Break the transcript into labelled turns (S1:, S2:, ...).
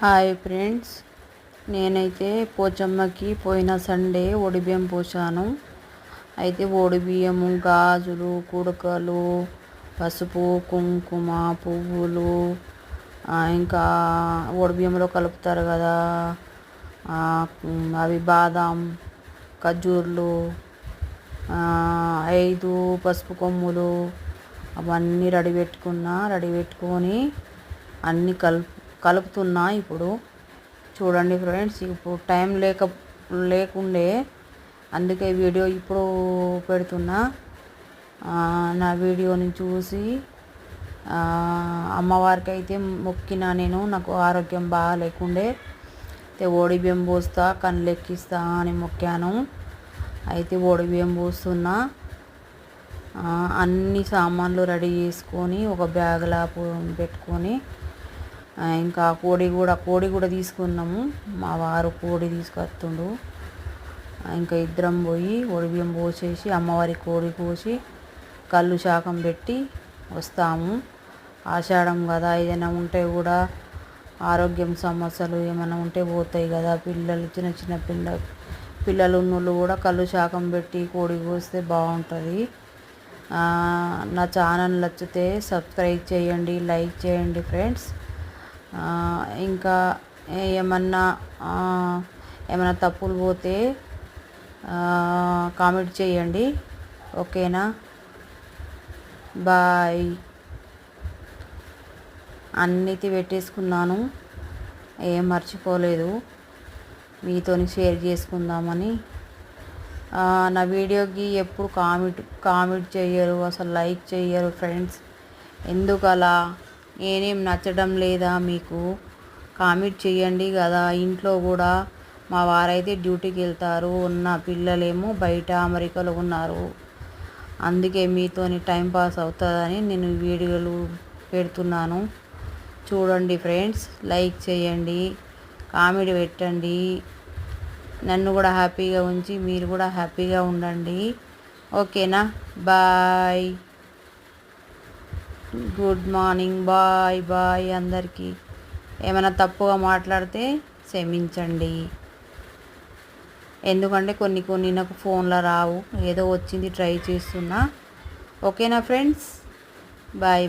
S1: Hi friends, నేనైతే పోచమ్మకి పోయిన Sunday ఒడిబియ్యం పోసాను. అయితే ఒడిబియ్యము, గాజులు, కుడకలు, పసుపు, కుంకుమ, పువ్వులు, ఇంకా ఒడిబియ్యంలో కలుపుతారు కదా, అవి బాదాం, ఖర్జూర్లు, 5 పసుపు కొమ్ములు అవన్నీ రెడీ పెట్టుకొని అన్నీ కలుపుతున్నా. ఇప్పుడు చూడండి ఫ్రెండ్స్, ఇప్పుడు టైం లేకుండే అందుకే వీడియో ఇప్పుడు పెడుతున్నా. నా వీడియోని చూసి అమ్మవారికి అయితే మొక్కిన, నేను నాకు ఆరోగ్యం బాగా లేకుండే ఒడిబియ్యం పోస్తా, కళ్ళు ఎక్కిస్తా అని మొక్కాను. అయితే ఒడిబియ్యం పోస్తున్నా. అన్ని సామాన్లు రెడీ చేసుకొని ఒక బ్యాగ్లా పెట్టుకొని, ఇంకా కోడి కూడా తీసుకున్నాము. మా వారు కోడి తీసుకొస్తుండు. ఇంకా ఇద్దరం పోయి ఒడిబియ్యం పోసేసి అమ్మవారి కోడి కోసి కళ్ళు శాకం పెట్టి వస్తాము. ఆషాఢం కదా, ఏదైనా ఉంటే కూడా ఆరోగ్యం సమస్యలు ఏమైనా ఉంటే పోతాయి కదా. చిన్న పిల్లలు ఉన్నోళ్ళు కూడా కళ్ళు శాకం పెట్టి కోడి కోస్తే బాగుంటుంది. నా ఛానల్ నచ్చితే సబ్స్క్రైబ్ చేయండి, లైక్ చేయండి ఫ్రెండ్స్. ఇంకా ఏమన్నా తప్పులు పోతే కామెంట్ చేయండి. ఓకేనా? బాయ్. అన్నిటి పెట్టేసుకున్నాను, ఏం మర్చిపోలేదు, మీతోని షేర్ చేసుకుందామని. నా వీడియోకి ఎప్పుడు కామెంట్ చేయరు, అసలు లైక్ చేయరు ఫ్రెండ్స్. ఎందుకలా? నేనేం నచ్చడం లేదా మీకు? కామెంట్ చేయండి కదా. ఇంట్లో కూడా మా వారైతే డ్యూటీకి వెళ్తారు, ఉన్న పిల్లలేమో బయట అమెరికాలో ఉన్నారు. అందుకే మీతోని టైంపాస్ అవుతుందని నేను వీడియోలు పెడుతున్నాను. చూడండి ఫ్రెండ్స్, లైక్ చేయండి, కామెంట్ పెట్టండి. నన్ను కూడా హ్యాపీగా ఉంచి మీరు కూడా హ్యాపీగా ఉండండి. ఓకేనా? బాయ్. Good morning. బాయ్ అందరికీ. ఏమైనా తప్పుగా మాట్లాడితే క్షమించండి. ఎందుకంటే కొన్ని నాకు ఫోన్లో రావు, ఏదో వచ్చింది ట్రై చేస్తున్నా. ఓకేనా ఫ్రెండ్స్? బాయ్.